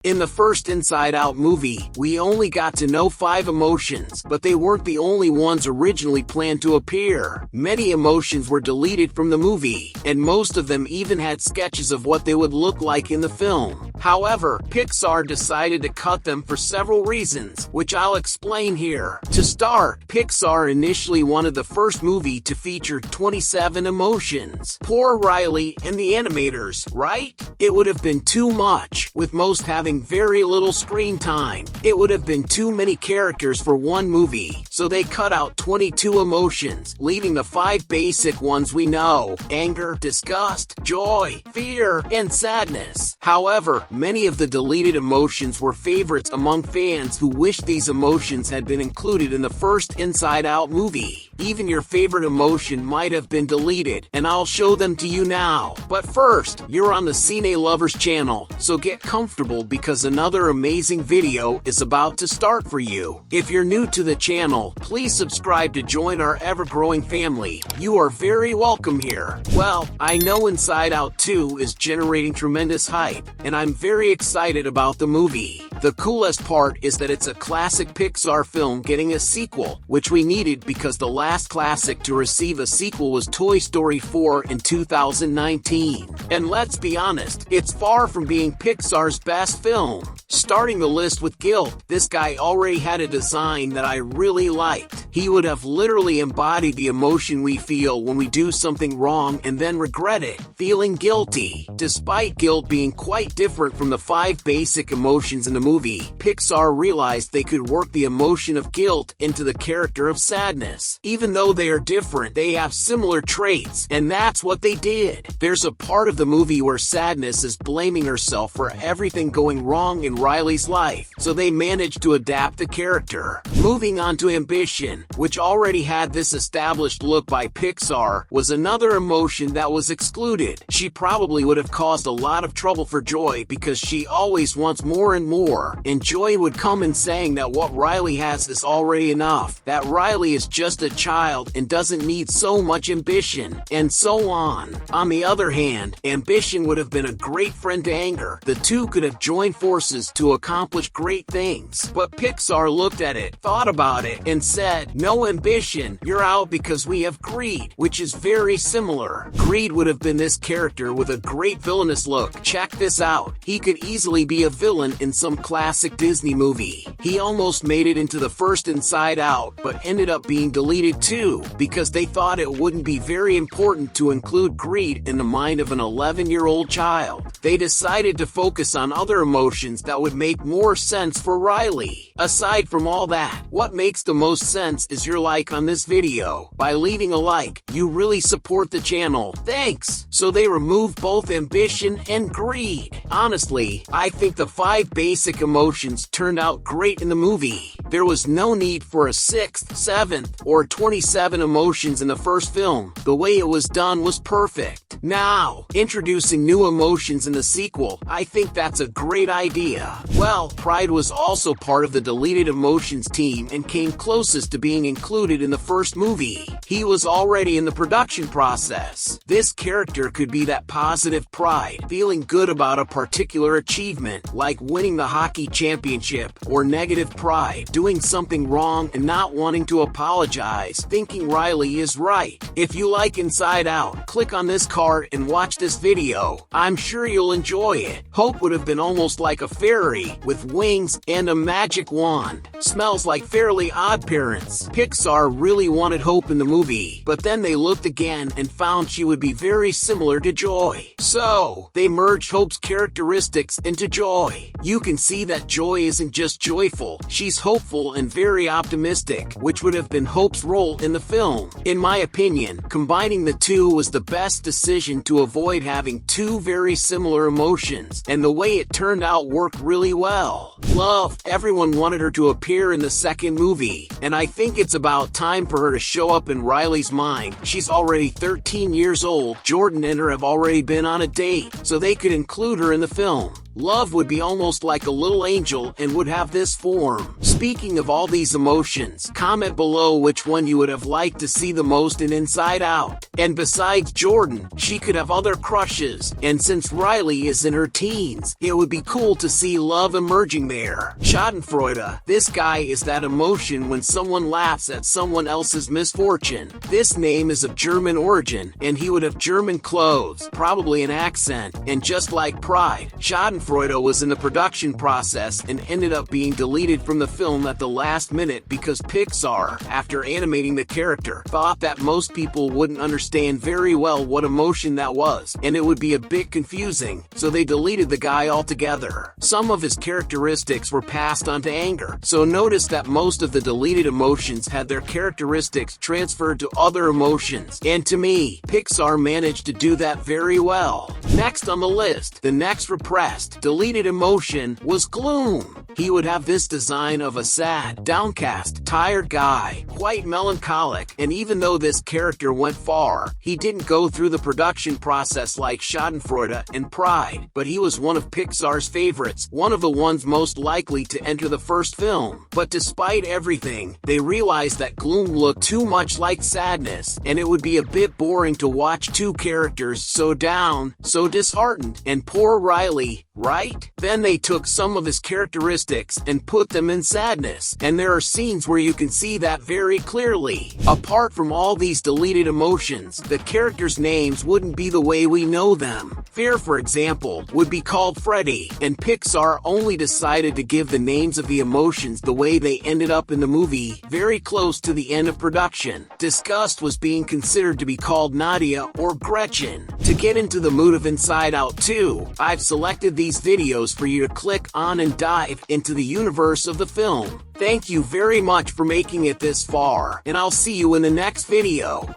In the first Inside Out movie, we only got to know 5 emotions, but they weren't the only ones originally planned to appear. Many emotions were deleted from the movie, and most of them even had sketches of what they would look like in the film. However, Pixar decided to cut them for several reasons, which I'll explain here. To start, Pixar initially wanted the first movie to feature 27 emotions. Poor Riley and the animators, right? It would have been too much, with most having very little screen time. It would have been too many characters for one movie, so they cut out 22 emotions, leaving the 5 basic ones we know: anger, disgust, joy, fear, and sadness. However, many of the deleted emotions were favorites among fans who wished these emotions had been included in the first Inside Out movie. Even your favorite emotion might have been deleted, and I'll show them to you now. But first, you're on the Cine Lovers channel, so get comfortable because another amazing video is about to start for you. If you're new to the channel, please subscribe to join our ever-growing family. You are very welcome here. Well, I know Inside Out 2 is generating tremendous hype, and I'm very excited about the movie. The coolest part is that it's a classic Pixar film getting a sequel, which we needed because the last classic to receive a sequel was Toy Story 4 in 2019. And let's be honest, it's far from being Pixar's best film. Starting the list with Guilt, this guy already had a design that I really liked. He would have literally embodied the emotion we feel when we do something wrong and then regret it, feeling guilty. Despite guilt being quite different from the 5 basic emotions in the movie, Pixar realized they could work the emotion of guilt into the character of sadness. Even though they are different, they have similar traits, and that's what they did. There's a part of the movie where sadness is blaming herself for everything going wrong in Riley's life, so they managed to adapt the character. Moving on to ambition, which already had this established look by Pixar, was another emotion that was excluded. She probably would have caused a lot of trouble for Joy because she always wants more and more, and Joy would come in saying that what Riley has is already enough, that Riley is just a child and doesn't need so much ambition, and so on. On the other hand, ambition would have been a great friend to anger. The two could have joined forces to accomplish great things. But Pixar looked at it, thought about it, and said, no ambition, you're out because we have greed, which is very similar. Greed would have been this character with a great villainous look. Check this out. He could easily be a villain in some classic Disney movie. He almost made it into the first Inside Out, but ended up being deleted too, because they thought it wouldn't be very important to include greed in the mind of an 11-year-old child. They decided to focus on other emotions that would make more sense for Riley. Aside from all that, what makes the most sense is your like on this video. By leaving a like, you really support the channel. Thanks! So they removed both ambition and greed. Honestly, I think the 5 basic emotions turned out great in the movie. There was no need for a 6th, 7th, or 27 emotions in the first film. The way it was done was perfect. Now, introducing new emotions in the sequel, I think that's a great idea. Well, Pride was also part of the deleted emotions team and came closest to being included in the first movie. He was already in the production process. This character could be that positive pride, feeling good about a particular achievement, like winning the hockey championship, or negative pride, doing something wrong and not wanting to apologize, thinking Riley is right. If you like Inside Out, click on this card and watch this video. I'm sure you'll enjoy it. Hope would have been almost like a fairy, with wings and a magic wand. Smells like Fairly Odd Parents. Pixar really wanted Hope in the movie, but then they looked again and found she would be very similar to Joy. So, they merged Hope's characteristics into Joy. You can see that Joy isn't just joyful, she's hopeful and very optimistic, which would have been Hope's role in the film. In my opinion, combining the two was the best decision to avoid having 2 very similar emotions, and the way it turned out worked really well. Love, everyone wanted her to appear in the second movie, and I think it's about time for her to show up in Riley's mind. She's already 13 years old, Jordan and her have already been on a date, so they could include her in the film. Love would be almost like a little angel and would have this form. Speaking of all these emotions, comment below which one you would have liked to see the most in Inside Out. And besides Jordan, she could have other crushes, and since Riley is in her teens, it would be cool to see love emerging there. Schadenfreude. This guy is that emotion when someone laughs at someone else's misfortune. This name is of German origin, and he would have German clothes, probably an accent, and just like Pride, Schadenfreude was in the production process and ended up being deleted from the film at the last minute because Pixar, after animating the character, thought that most people wouldn't understand very well what emotion that was, and it would be a bit confusing, so they deleted the guy altogether. Some of his characteristics were passed on to anger, so notice that most of the deleted emotions had their characteristics transferred to other emotions, and to me, Pixar managed to do that very well. Next on the list, the next repressed, deleted emotion was gloom. He would have this design of a sad, downcast, tired guy, quite melancholic, and even though this character went far, he didn't go through the production process like Schadenfreude and Pride, but he was one of Pixar's favorites, one of the ones most likely to enter the first film. But despite everything, they realized that gloom looked too much like sadness, and it would be a bit boring to watch two characters so down, so disheartened, and poor Riley, right? Then they took some of his characteristics and put them in sadness, and there are scenes where you can see that very clearly. Apart from all these deleted emotions, the characters' names wouldn't be the way we know them. Fear, for example, would be called Freddy, and Pixar only decided to give the names of the emotions the way they ended up in the movie, very close to the end of production. Disgust was being considered to be called Nadia or Gretchen. To get into the mood of Inside Out 2, I've selected these videos for you to click on and dive into the universe of the film. Thank you very much for making it this far, and I'll see you in the next video.